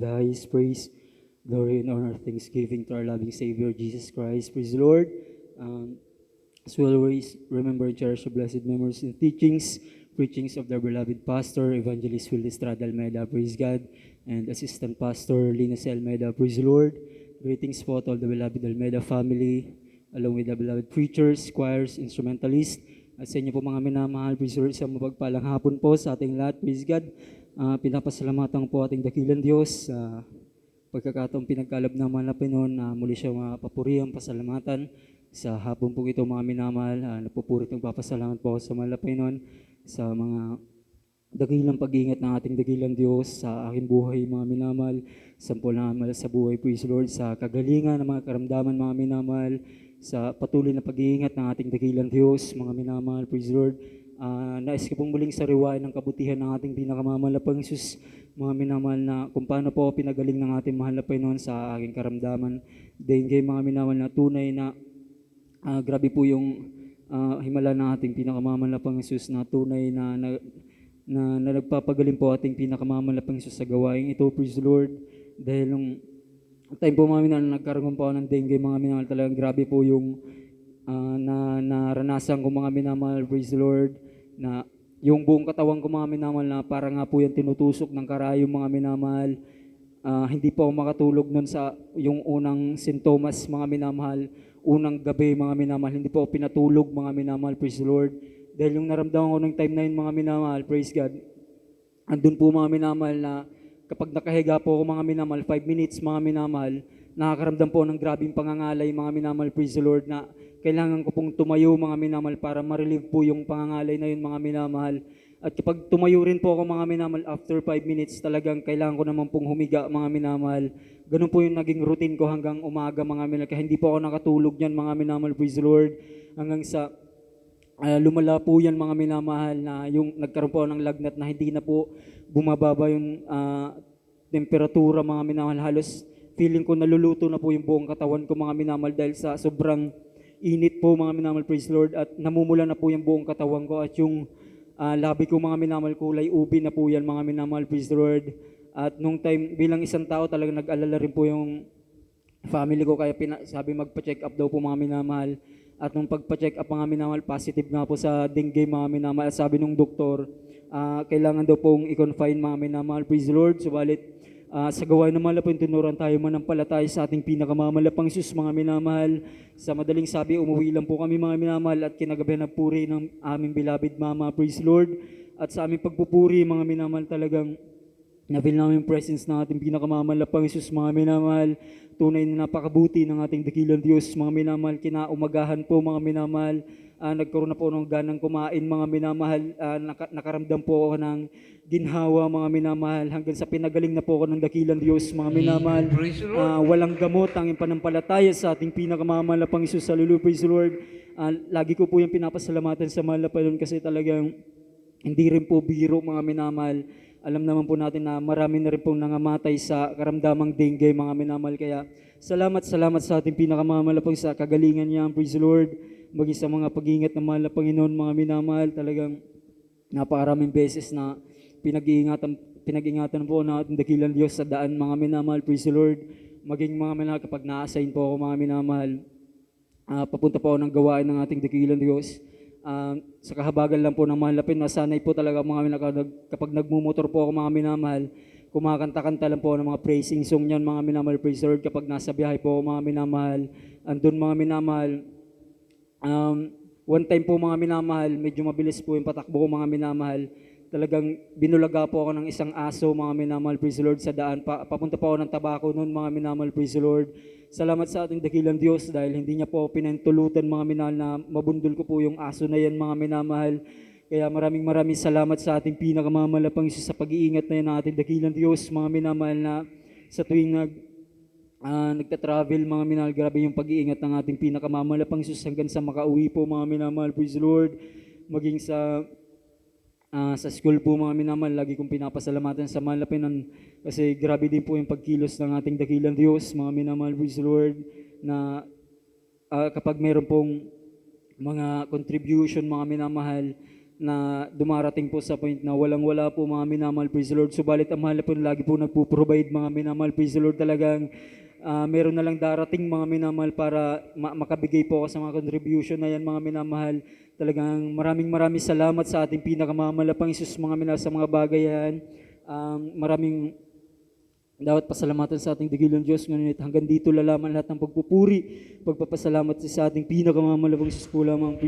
The highest praise, glory, and honor, thanksgiving to our loving Savior, Jesus Christ. Praise the Lord. Um, as we always remember and cherish the blessed memories and teachings, preachings of their beloved pastor, Evangelist Will Estrada Almeida, praise God, and Assistant Pastor Linus Almeida, praise the Lord. Greetings po to all the beloved Almeida family, along with the beloved preachers, choirs, instrumentalists, at sa inyo po mga minamahal, praise the Lord, isang mapagpalang hapon po sa ating lahat, praise God. Pinapasalamatan po ating dakilang Diyos sa pagkakataong pinagkalab naman na Pinoon na muli siya mapapurihan, pasalamatan sa hapon po ito mga minamahal. Napupurit ng papasalamat po ako sa mga Pinoon sa mga dakilang pag-iingat ng ating dakilang Diyos sa aking buhay mga minamahal, sampol na amal sa buhay, praise the Lord, sa kagalingan ng mga karamdaman mga minamahal, sa patuloy na pag-iingat ng ating dakilang Diyos mga minamahal, praise the Lord. Nais ko pong muling sariwain ng kabutihan ng ating pinakamamahal na Panginoon Jesus, mga minamahal, na kung paano po pinagaling ng ating mahal na Panginoon sa aking karamdaman. Dahil kayo mga minamahal na tunay na grabe po yung himala ng ating pinakamamahal na Panginoon Jesus, na tunay na nagpapagaling po ating pinakamamahal na Panginoon Jesus sa gawain ito, praise the Lord. Dahil nung time po mga minamahal, nagkaroon po ako ng dengue mga minamahal, talagang grabe po yung na naranasan ko mga minamahal, praise the Lord, na yung buong katawan ko mga minamahal na parang nga po yung tinutusok ng karayom mga minamahal. Hindi po ako makatulog nun sa yung unang sintomas mga minamahal, unang gabi mga minamahal, hindi po ako pinatulog mga minamahal, praise the Lord. Dahil yung naramdaman ko ng time na yun mga minamahal, praise God, andun po mga minamahal na kapag nakahiga po ako mga minamahal, 5 minutes mga minamahal, nakakaramdam po ng grabing pangangalay mga minamahal, praise the Lord, na kailangan ko pong tumayo mga minamahal para ma-relieve po yung pangangalay na yun mga minamahal. At kapag tumayo rin po ako mga minamahal, after 5 minutes, talagang kailangan ko naman pong humiga mga minamahal. Ganun po yung naging routine ko hanggang umaga mga minamahal. Kaya hindi po ako nakatulog niyan mga minamahal, praise the Lord. Hanggang sa lumala po yan mga minamahal, na yung nagkaroon po ng lagnat na hindi na po bumababa yung temperatura mga minamahal. Halos feeling ko naluluto na po yung buong katawan ko mga minamahal dahil sa sobrang init po mga minamahal, praise the Lord, at namumula na po yung buong katawan ko, at yung labi ko mga minamahal, kulay ubi na po yan mga minamahal, praise the Lord. At nung time bilang isang tao talagang nag-alala rin po yung family ko, kaya sabi magpa-check up daw po mga minamahal. At nung pagpa-check up mga minamahal, positive nga po sa dengue mga minamahal. At sabi nung doktor, kailangan daw pong i-confine mga minamahal, praise the Lord. Subalit, sa gawain ng mahal po, tinuruan tayo manampalataya sa ating pinakamamalapang Diyos mga minamahal. Sa madaling sabi, umuwi lang po kami mga minamahal at kinagabihan ng puri ng aming beloved mama, praise the Lord. At sa aming pagpupuri mga minamahal, talagang na-feel namin yung presence ng ating pinakamamalapang Diyos mga minamahal. Tunay na napakabuti ng ating dakilang Diyos mga minamahal. Kinaumagahan po mga minamahal, nagkaroon na po ng ganang kumain mga minamahal. Nakaramdam po ako ng ginhawa mga minamahal, hanggang sa pinagaling na po ako ng dakilang Diyos mga minamahal. Praise the Lord. Walang gamot ang panampalataya sa ating pinakamamahal na Panginoon Jesus. Hallelujah, praise the Lord. Lagi ko po yung pinapasalamatan sa mahal na Panginoon, kasi talagang hindi rin po biro mga minamahal. Alam naman po natin na marami na rin pong nangamatay sa karamdamang dengue mga minamahal. Kaya salamat sa ating pinakamamahal na Panginoon sa kagalingan niya, praise the Lord. Maging sa mga pag-iingat ng mahal na Panginoon mga minamahal, talagang napakaraming beses na pinag-ingatan po na ating dakilang Diyos sa daan mga minamahal, praise the Lord. Maging mga minamahal, kapag na-assign po ako mga minamahal, papunta po ako ng gawain ng ating dakilang Diyos. Sa kahabagan lang po ng mahal na Panginoon, nasanay po talaga mga minamahal, kapag nagmumotor po ako mga minamahal, kumakanta-kanta lang po ng mga praising song niyan mga minamahal, praise the Lord. Kapag nasa biyahe po ako mga minamahal, andun mga minamahal, one time po mga minamahal, medyo mabilis po yung patakbo ko mga minamahal. Talagang binulaga po ako ng isang aso mga minamahal, praise the Lord, sa daan. Papunta po ako ng Tabako noon mga minamahal, praise the Lord. Salamat sa ating dakilang Diyos dahil hindi niya po pinintulutan mga minamahal na mabundol ko po yung aso na yan mga minamahal. Kaya maraming salamat sa ating pinakamamalapang Diyos sa pag-iingat na yan ng ating dakilang Diyos mga minamahal, na sa tuwing nagta-travel mga minamahal, grabe yung pag-iingat ng ating pinakamamalapang Diyos hanggang sa makauwi po mga minamahal, praise the Lord. Maging sa school po mga minamahal, lagi kong pinapasalamatan sa mahal na Panginoon, kasi grabe din po yung pagkilos ng ating dakilang Diyos mga minamahal, praise the Lord, na kapag meron pong mga contribution mga minamahal, na dumarating po sa point na walang-wala po mga minamahal, praise the Lord. Subalit ang mahal na po lagi po nagpo-provide mga minamahal, praise the Lord. Talagang meron na lang darating mga minamahal para makabigay po ako sa mga contribution na yan mga minamahal. Talagang maraming salamat sa ating pinakamamahal na Panginoon mga minamahal sa mga bagay yan. Maraming dapat pasalamatan sa ating dakilang Diyos. Ngunit hanggang dito lalaman lahat ng pagpupuri, pagpapasalamat sa ating pinakamamahal na Panginoon po lamang.